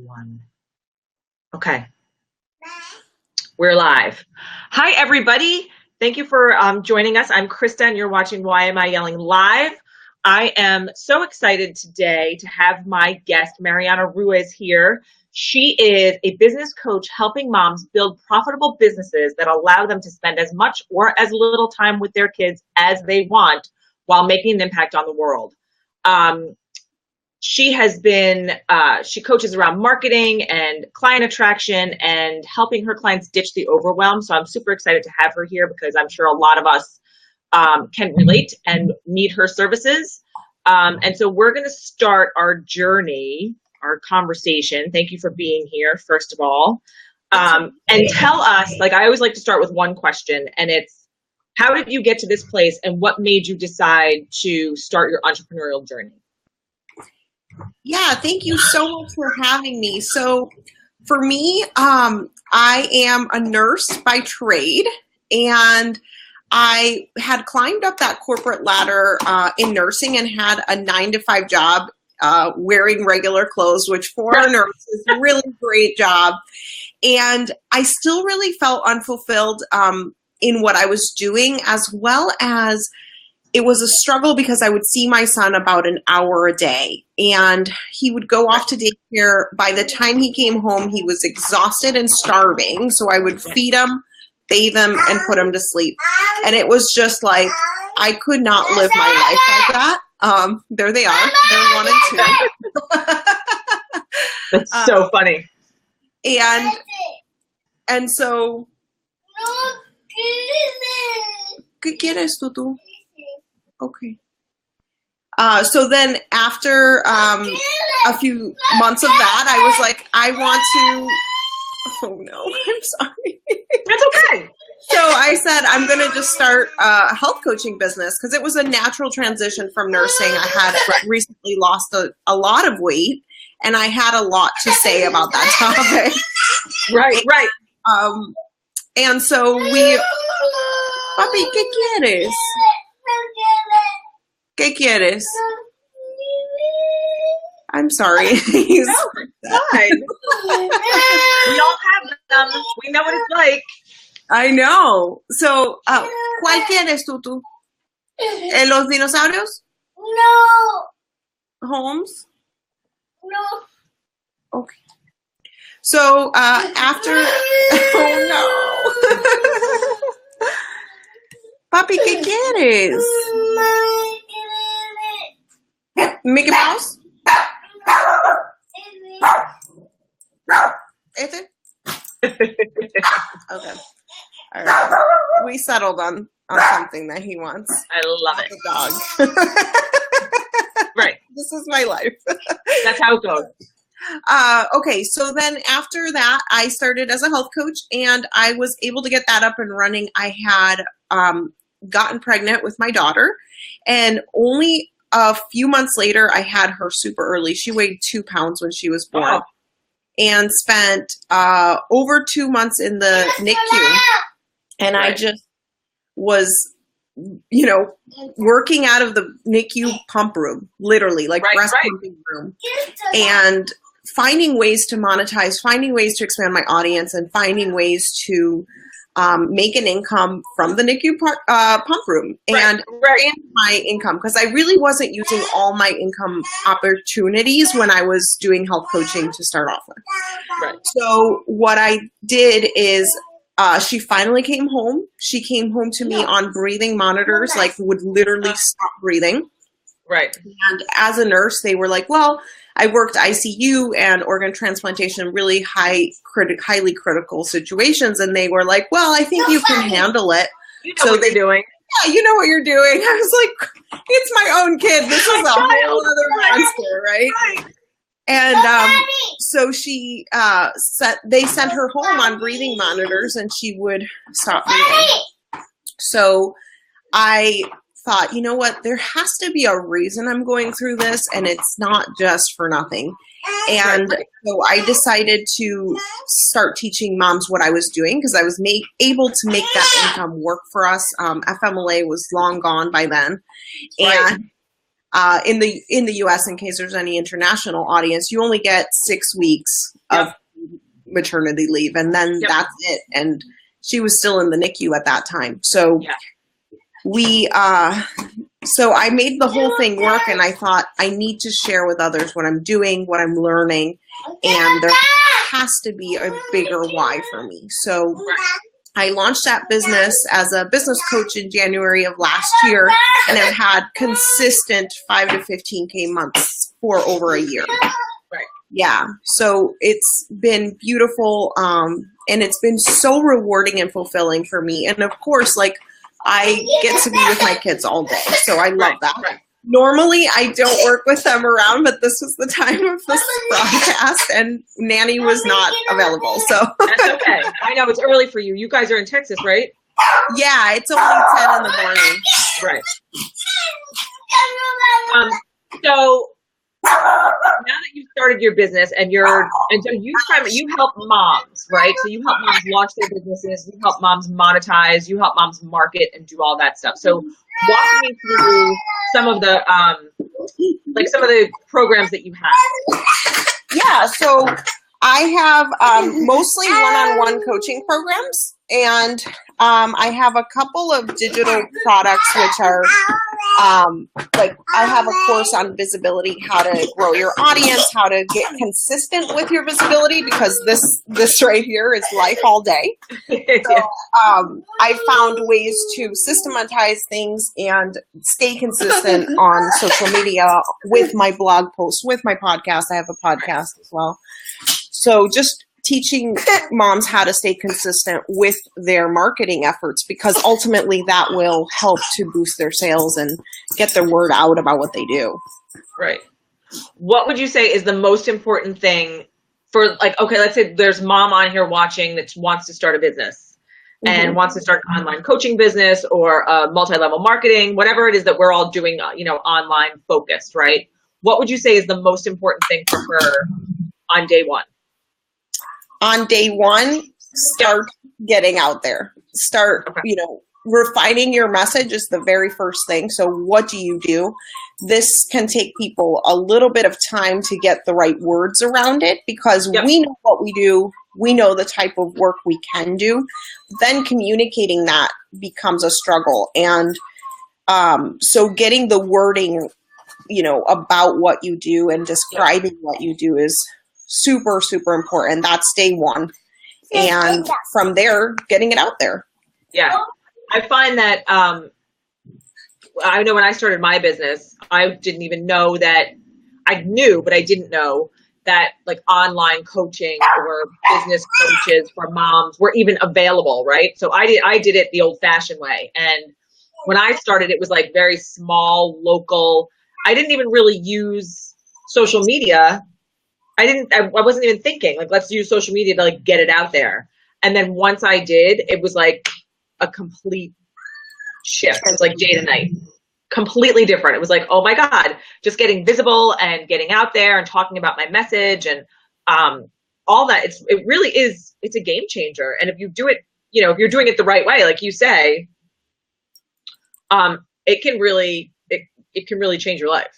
One. Okay. We're live. Hi, everybody. Thank you for joining us. I'm Krista, and you're watching Why Am I Yelling Live. I am so excited today to have my guest, Mariana Ruiz, here. She is a business coach helping moms build profitable businesses that allow them to spend as much or as little time with their kids as they want while making an impact on the world. She has been, she coaches around marketing and client attraction and helping her clients ditch the overwhelm. So I'm super excited to have her here because I'm sure a lot of us can relate and need her services. And so we're going to start our journey, our conversation. Thank you for being here, first of all. And tell us, like I always like to start with one question, and it's, how did you get to this place and what made you decide to start your entrepreneurial journey? Yeah, thank you so much for having me. So for me, I am a nurse by trade, and I had climbed up that corporate ladder in nursing and had a 9-to-5 job wearing regular clothes, which for a nurse is a really great job. And I still really felt unfulfilled in what I was doing, as well as it was a struggle because I would see my son about an hour a day, and he would go off to daycare. By the time he came home, he was exhausted and starving. So I would feed him, bathe him, and put him to sleep. And it was just like, I could not live my life like that. There they are. They're 1 and 2. That's so funny. And so, ¿qué quieres tú? Okay. So then after a few months of that, I was like, I want to, oh no, I'm sorry. That's okay. So I said, I'm going to just start a health coaching business because it was a natural transition from nursing. I had recently lost a lot of weight, and I had a lot to say about that topic. Right. And so we, papi, ¿qué quieres? ¿Qué quieres? I'm sorry. He's fine. We all have them. We know what it's like. I know. So, ¿cuál quieres tú? ¿Los dinosaurios? No. Holmes? No. Okay. So, after, oh no. Papi, ¿qué quieres? Mickey Mouse? ¿Este? Okay. All right. We settled on something that he wants. I love it. A dog. Right. This is my life. That's how it goes. Okay, so then after that, I started as a health coach, and I was able to get that up and running. I had gotten pregnant with my daughter, and only a few months later, I had her super early. She weighed 2 pounds when she was born, and spent over 2 months in the NICU. And I just was, working out of the NICU pump room, literally, like breast pumping room, and finding ways to monetize, finding ways to expand my audience, and finding ways to make an income from the NICU pump room and my income, because I really wasn't using all my income opportunities when I was doing health coaching to start off with. Right. So what I did is she finally came home. She came home to me on breathing monitors, like would literally stop breathing. Right. And as a nurse, they were like, well, I worked ICU and organ transplantation, really highly critical situations. And they were like, well, I think you can handle it. You know what you're doing. Yeah, you know what you're doing. I was like, it's my own kid. This is a whole other monster, right? And so they sent her home on breathing monitors, and she would stop breathing. So I thought, you know what, there has to be a reason I'm going through this, and it's not just for nothing. And so I decided to start teaching moms what I was doing, because I was able to make that income work for us. FMLA was long gone by then. And in the US, in case there's any international audience, you only get 6 weeks of maternity leave, and then that's it. And she was still in the NICU at that time. So so I made the whole thing work, and I thought I need to share with others what I'm doing, what I'm learning, and there has to be a bigger why for me. So I launched that business as a business coach in January of last year, and I've had consistent 5 to 15K months for over a year. Right. Yeah. So it's been beautiful. And it's been so rewarding and fulfilling for me. And of course, like, I get to be with my kids all day. So I love that. Right. Normally, I don't work with them around, but this was the time of this broadcast, and Nanny was not available. So that's okay. I know it's early for you. You guys are in Texas, right? Yeah, it's only 10 in the morning. Right. So now that you've started your business and so you help moms, right? So you help moms launch their businesses, you help moms monetize, you help moms market and do all that stuff. So walk me through some of the some of the programs that you have. Yeah, so I have mostly one-on-one coaching programs, and I have a couple of digital products, which are I have a course on visibility, how to grow your audience, how to get consistent with your visibility, because this right here is life all day. So, I found ways to systematize things and stay consistent on social media with my blog posts, with my podcast. I have a podcast as well. So just teaching moms how to stay consistent with their marketing efforts, because ultimately that will help to boost their sales and get the word out about what they do. Right. What would you say is the most important thing for, okay, let's say there's mom on here watching that wants to start a business and wants to start an online coaching business or multi-level marketing, whatever it is that we're all doing, online focused, right? What would you say is the most important thing for her on day one? On day one, start getting out there. Start, refining your message is the very first thing. So what do you do? This can take people a little bit of time to get the right words around it, because we know what we do. We know the type of work we can do. Then communicating that becomes a struggle. And so getting the wording, about what you do and describing what you do is super, super important. That's day one. And from there, getting it out there. Yeah. I find that, I know when I started my business, I didn't even know that I knew, but I didn't know that online coaching or business coaches for moms were even available. Right. So I did it the old fashioned way. And when I started, it was very small, local. I didn't even really use social media. I wasn't even thinking let's use social media to get it out there. And then once I did, it was a complete shift. It was day to night, completely different. It was oh my God, just getting visible and getting out there and talking about my message and all that. It really is. It's a game changer. And if you do it, if you're doing it the right way, like you say, it can really change your life.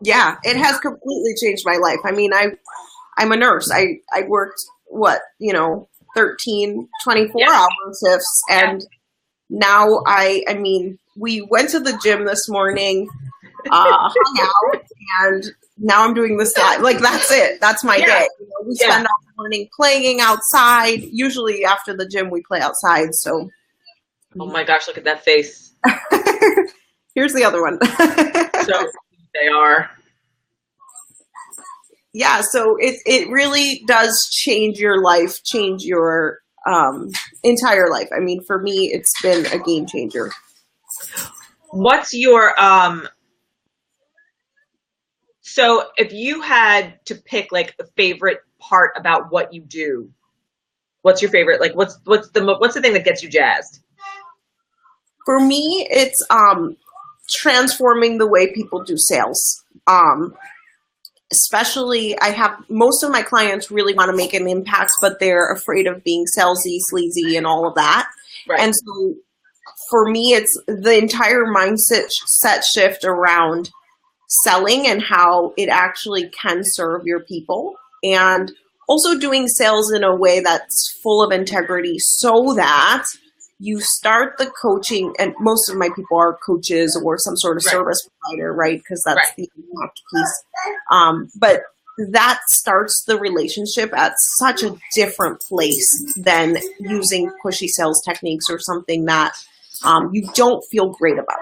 Yeah, it has completely changed my life. I mean, I'm a nurse. I worked 13, 24-hour shifts, and now we went to the gym this morning, hung out, and now I'm doing this live. That's it. That's my day. We spend all the morning playing outside. Usually after the gym, we play outside. So, oh my gosh, look at that face. Here's the other one. So they are. Yeah, so it really does change your life, change your entire life. I mean, for me, it's been a game changer. What's your so if you had to pick a favorite part about what you do, what's your favorite? What's the thing that gets you jazzed? For me, it's transforming the way people do sales. Especially, I have most of my clients really want to make an impact, but they're afraid of being salesy, sleazy, and all of that. Right. And so for me, it's the entire mindset shift around selling and how it actually can serve your people, and also doing sales in a way that's full of integrity so that you start the coaching, and most of my people are coaches or some sort of service provider, right? Because that's the impact piece. But that starts the relationship at such a different place than using pushy sales techniques or something that you don't feel great about.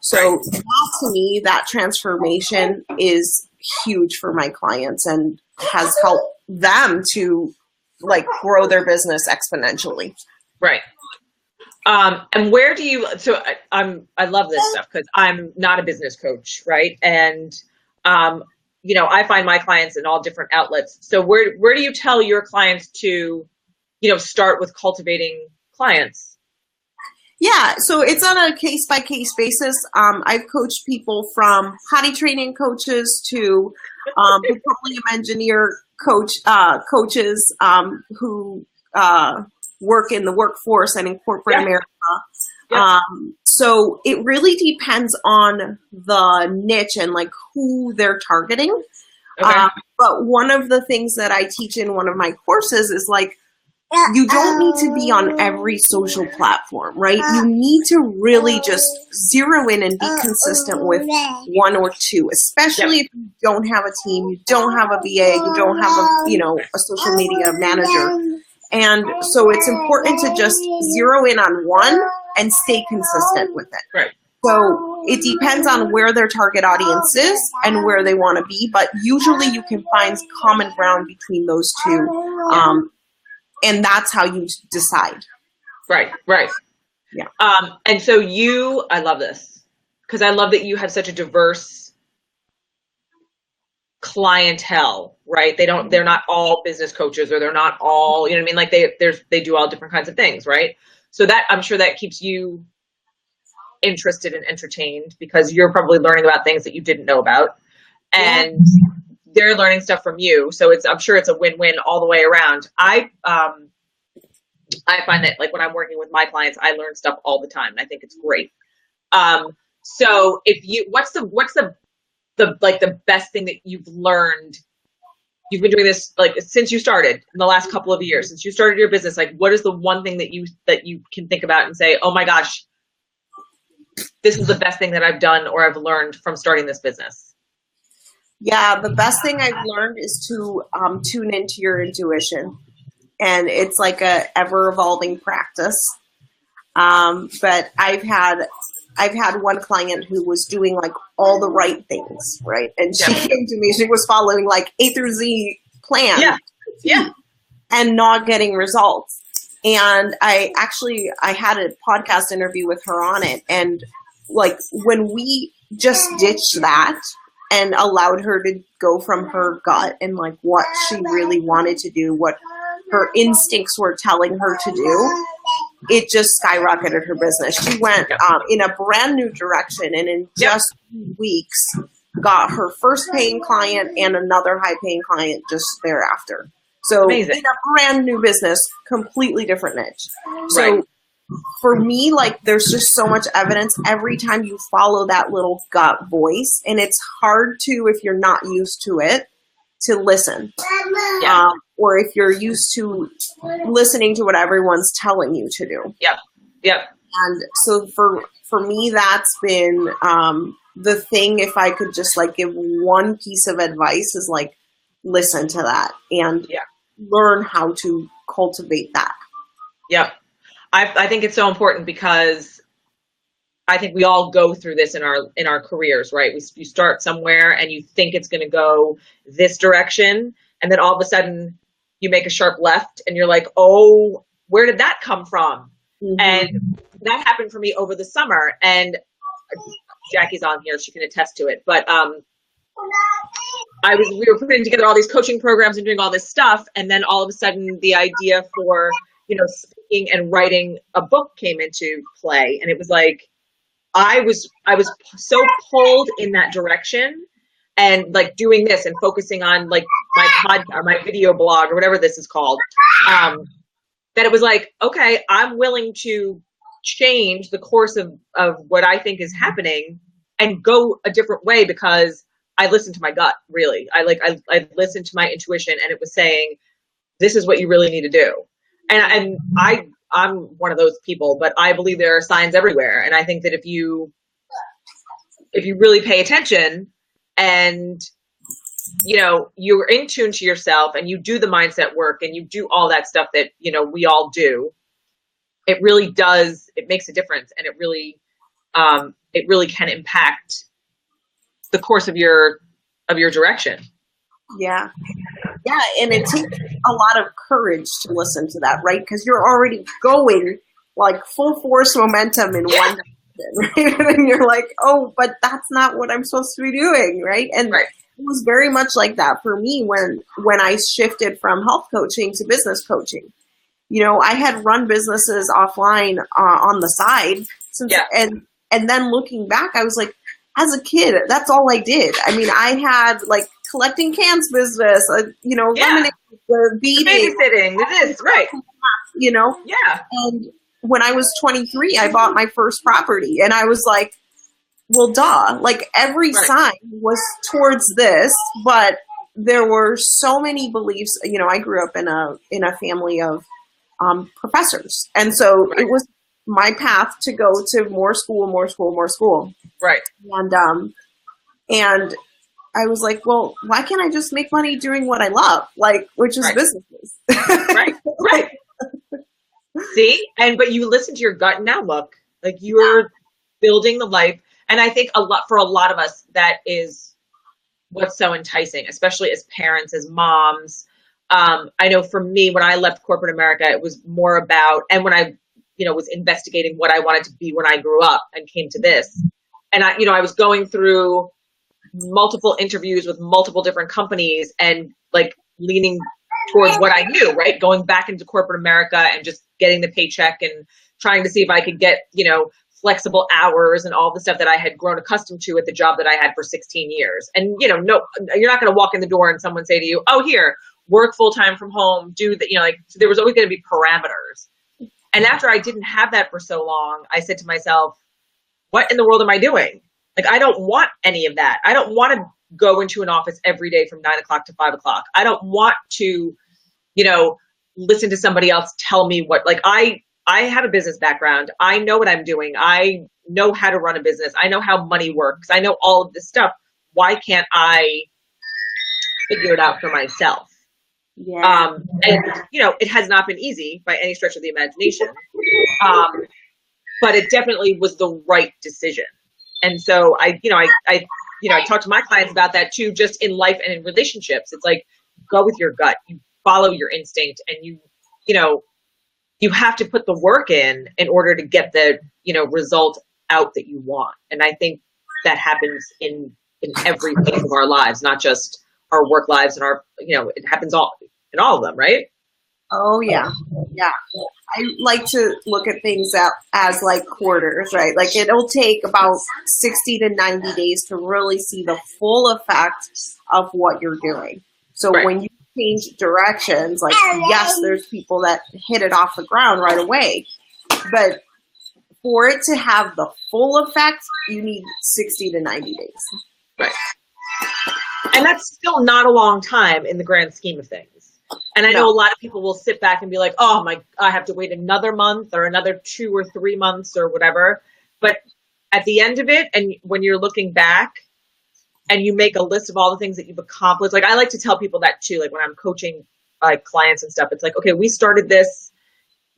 So that, to me, that transformation is huge for my clients and has helped them to like grow their business exponentially. Right. And where do you, so I love this stuff because I'm not a business coach, right? And, you know, I find my clients in all different outlets. So where do you tell your clients to, you know, start with cultivating clients? Yeah, so it's on a case-by-case basis. I've coached people from potty training coaches to petroleum engineer coaches who work in the workforce and in corporate America. So it really depends on the niche and like who they're targeting. Okay. But one of the things that I teach in one of my courses is like, you don't need to be on every social platform, right? You need to really just zero in and be consistent with one or two, especially if you don't have a team, you don't have a VA, you don't have a social media manager. And so it's important to just zero in on one and stay consistent with it. Right. So it depends on where their target audience is and where they want to be, but usually you can find common ground between those two. And that's how you decide. Right. Yeah. And so I love this because I love that you have such a diverse clientele, right? They're not all business coaches, or they're not all, you know what I mean? Like they do all different kinds of things, right? So that, I'm sure that keeps you interested and entertained because you're probably learning about things that you didn't know about, and they're learning stuff from you. So I'm sure it's a win-win all the way around. I find that like when I'm working with my clients, I learn stuff all the time. And I think it's great. So what's the best thing that you've learned? You've been doing this like since you started in the last couple of years, since you started your business. Like, what is the one thing that you can think about and say, oh my gosh, this is the best thing that I've done or I've learned from starting this business? Yeah, the best thing I've learned is to tune into your intuition, and it's like a ever evolving practice. But I've had one client who was doing like all the right things, right? And she came to me, she was following like A through Z plan, and not getting results. And I had a podcast interview with her on it, and like when we just ditched that and allowed her to go from her gut and like what she really wanted to do, what her instincts were telling her to do, it just skyrocketed her business. She went in a brand new direction, and in just 2 weeks got her first paying client and another high paying client just thereafter. So amazing. In a brand new business, completely different niche. So for me, like there's just so much evidence every time you follow that little gut voice, and it's hard to, if you're not used to it, to listen. Or if you're used to listening to what everyone's telling you to do. And so for me, that's been the thing. If I could just like give one piece of advice, is like listen to that and learn how to cultivate that. I think it's so important because I think we all go through this in our careers, right? You start somewhere and you think it's going to go this direction, and then all of a sudden you make a sharp left and you're like, oh, where did that come from? Mm-hmm. And that happened for me over the summer, and Jackie's on here, she can attest to it. But we were putting together all these coaching programs and doing all this stuff, and then all of a sudden the idea for speaking and writing a book came into play, and it was like I was so pulled in that direction, and like doing this and focusing on like my pod or my video blog or whatever this is called, that it was like, okay, I'm willing to change the course of what I think is happening and go a different way because I listened to my gut, really. I listened to my intuition, and it was saying, this is what you really need to do. And I'm one of those people, but I believe there are signs everywhere. And I think that if you really pay attention and, you know, you're in tune to yourself and you do the mindset work and you do all that stuff that, you know, we all do, it really does, it makes a difference. And it really can impact the course of your direction. Yeah. Yeah. And it takes a lot of courage to listen to that, right? Because you're already going like full force momentum in one direction, right? And you're like, oh, but that's not what I'm supposed to be doing, right? And it was very much like that for me when I shifted from health coaching to business coaching. You know, I had run businesses offline on the side and then looking back, I was like, as a kid, that's all I did. I mean, I had like collecting cans business, you know, lemonade, beading, babysitting, this, right? You know, And when I was 23, I bought my first property, and I was like, well, duh. Like every sign was towards this, but there were so many beliefs. You know, I grew up in a family of professors, and so it was my path to go to more school. Right. And I was like, well, why can't I just make money doing what I love? Like, which is businesses. Right. See? But you listen to your gut, and now look, like you're building the life. And I think for a lot of us, that is what's so enticing, especially as parents, as moms. I know for me, when I left corporate America, it was more about, and when I, you know, was investigating what I wanted to be when I grew up and came to this. And I was going through multiple interviews with multiple different companies and like leaning towards what I knew, right? Going back into corporate America and just getting the paycheck and trying to see if I could get, you know, flexible hours and all the stuff that I had grown accustomed to at the job that I had for 16 years. And, you know, no, you're not going to walk in the door and someone say to you, oh, here, work full time from home, do that, you know, like, so there was always going to be parameters. And after I didn't have that for so long, I said to myself, what in the world am I doing? Like, I don't want any of that. I don't want to go into an office every day from 9 o'clock to 5 o'clock. I don't want to, you know, listen to somebody else tell me what, like, I have a business background. I know what I'm doing. I know how to run a business. I know how money works. I know all of this stuff. Why can't I figure it out for myself? Yeah. And, you know, it has not been easy by any stretch of the imagination. But it definitely was the right decision. And so I talk to my clients about that too, just in life and in relationships. It's like, go with your gut, you follow your instinct, and you have to put the work in order to get the, you know, result out that you want. And I think that happens in every phase of our lives, not just our work lives and our, you know, it happens in all of them, right? Oh yeah. Yeah. I like to look at things as like quarters, right? Like it'll take about 60 to 90 days to really see the full effect of what you're doing. So when you change directions, like, yes, there's people that hit it off the ground right away, but for it to have the full effect, you need 60 to 90 days. Right. And that's still not a long time in the grand scheme of things. And I know a lot of people will sit back and be like, oh I have to wait another month or another 2 or 3 months or whatever. But at the end of it, and when you're looking back and you make a list of all the things that you've accomplished, like I like to tell people that too, like when I'm coaching clients and stuff, it's like, okay, we started this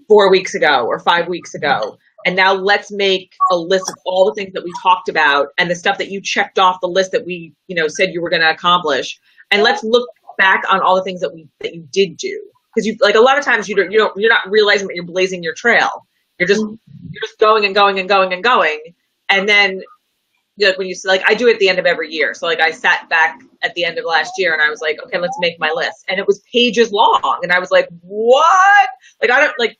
4 weeks ago or 5 weeks ago. And now let's make a list of all the things that we talked about and the stuff that you checked off the list that we, you know, said you were going to accomplish. And let's look back on all the things that you did do. Because you, like, a lot of times you're not realizing that you're blazing your trail. You're just going and going and going and going. And then, you know, when you like, I do it at the end of every year. So like I sat back at the end of last year and I was like, okay, let's make my list. And it was pages long. And I was like, what? Like, I don't like,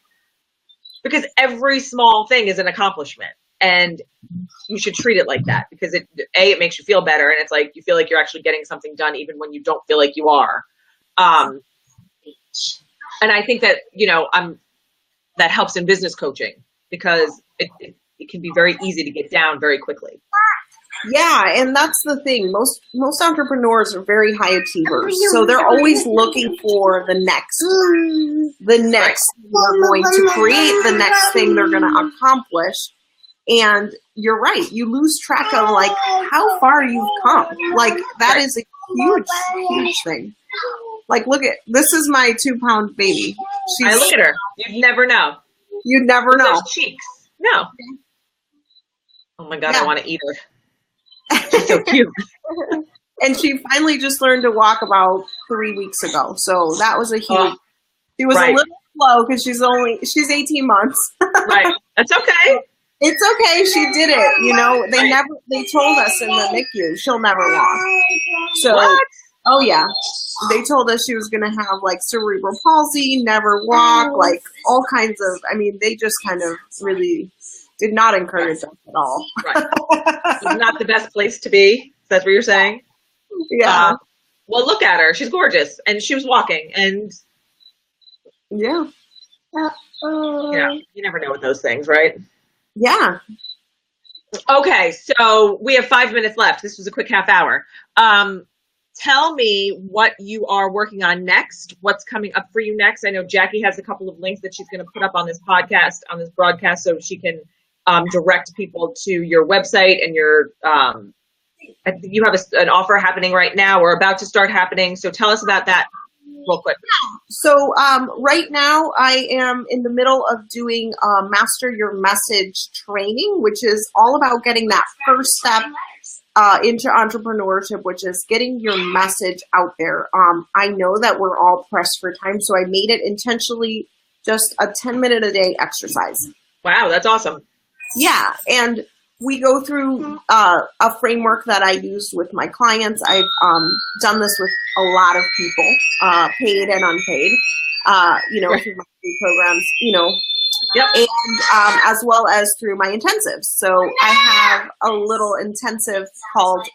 because every small thing is an accomplishment. And you should treat it like that, because it makes you feel better, and it's like you feel like you're actually getting something done even when you don't feel like you are. And I think that, you know, that helps in business coaching, because it can be very easy to get down very quickly. Yeah, and that's the thing. Most entrepreneurs are very high achievers, so they're always looking for the next thing they're going to create, the next thing they're going to accomplish. And you're right, you lose track of like how far you've come. Like that is a huge thing. Like, look at this is my 2-pound baby. I look at her. You'd never know. You'd never know. Those cheeks. No. Oh my God, yeah. I want to eat her. She's so cute. And she finally just learned to walk about 3 weeks ago. So that was a huge. She was a little slow because she's 18 months. Right. That's okay. It's okay. She did it. You know, they told us in the NICU she'll never walk. So, what? Oh yeah. They told us she was going to have like cerebral palsy, never walk, like all kinds of, I mean, they just kind of really did not encourage us at all. Right. It's not the best place to be. That's what you're saying? Yeah. Well, look at her. She's gorgeous. And she was walking. And yeah. Yeah. You never know with those things, right? Yeah. Okay. So we have 5 minutes left. This was a quick half hour. Tell me what you are working on next. What's coming up for you next? I know Jackie has a couple of links that she's going to put up on this podcast, on this broadcast, so she can direct people to your website and your. I think you have an offer happening right now or about to start happening. So tell us about that real quick. So right now I am in the middle of doing Master Your Message training, which is all about getting that first step into entrepreneurship, which is getting your message out there. I know that we're all pressed for time, so I made it intentionally just a 10-minute a day exercise. Wow, that's awesome. Yeah, and we go through a framework that I use with my clients. I've done this with a lot of people, paid and unpaid, through my free programs, Yep. And as well as through my intensives. So I have a little intensive called,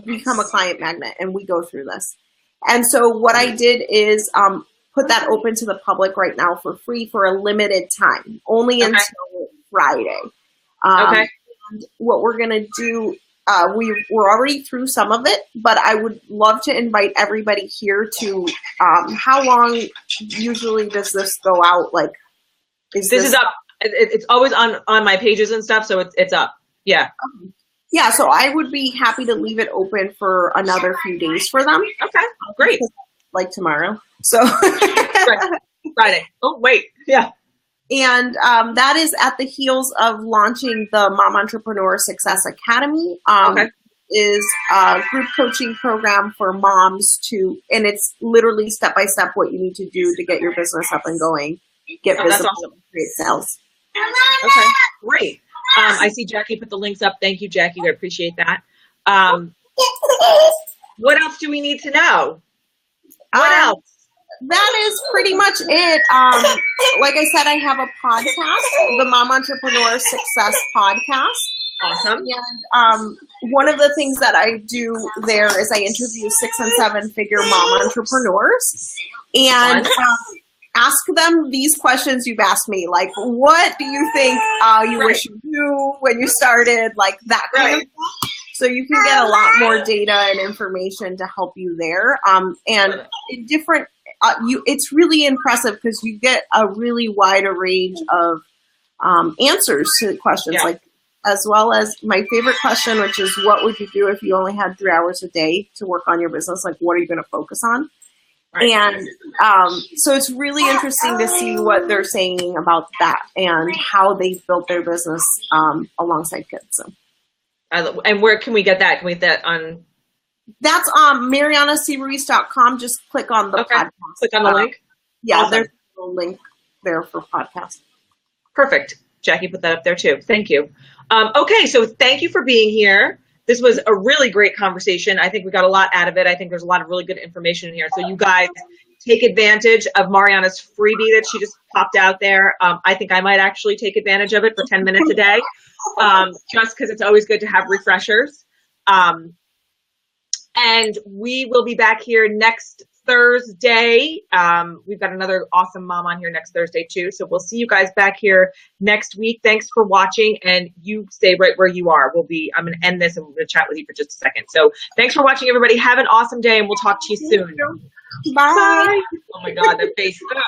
Become a Client Magnet, and we go through this. And so what I did is put that open to the public right now for free for a limited time, only until Friday. Okay. And what we're going to do, we're already through some of it, but I would love to invite everybody here to, how long usually does this go out? Like, this is up. It's always on my pages and stuff. So it's up. Yeah. Yeah. So I would be happy to leave it open for another few days for them. Okay. Great. Like tomorrow. So Friday. Oh, wait. Yeah. And that is at the heels of launching the Mom Entrepreneur Success Academy. Is a group coaching program for moms and it's literally step-by-step what you need to do to get your business up and going, get visible, that's awesome. Create sales. Okay, great. I see Jackie put the links up. Thank you, Jackie. I appreciate that. What else do we need to know? What else? That is pretty much it. Like I said, I have a podcast, the Mom Entrepreneur Success Podcast. Awesome. And one of the things that I do there is I interview 6- and 7-figure mom entrepreneurs and ask them these questions you've asked me, like, what do you think you wish you knew when you started, like that kind of stuff. So you can get a lot more data and information to help you there. And in different, it's really impressive because you get a really wide range of answers to questions, like, as well as my favorite question, which is, what would you do if you only had 3 hours a day to work on your business? Like, what are you going to focus on? Right. And so it's really interesting to see what they're saying about that and how they've built their business alongside kids. So. And where can we get that? Can we get that on? That's MarianaCruiz.com. Just click on the podcast. Click on the link? Yeah, awesome. There's a link there for podcast. Perfect. Jackie put that up there too. Thank you. Okay, so thank you for being here. This was a really great conversation. I think we got a lot out of it. I think there's a lot of really good information in here. So you guys take advantage of Mariana's freebie that she just popped out there. I think I might actually take advantage of it for 10 minutes a day, just because it's always good to have refreshers. And we will be back here next Thursday. We've got another awesome mom on here next Thursday too. So we'll see you guys back here next week. Thanks for watching, and you stay right where you are. I'm going to end this and we're going to chat with you for just a second. So thanks for watching, everybody. Have an awesome day, and we'll talk to you soon. Bye. Bye. Oh my God, that face. Ugh.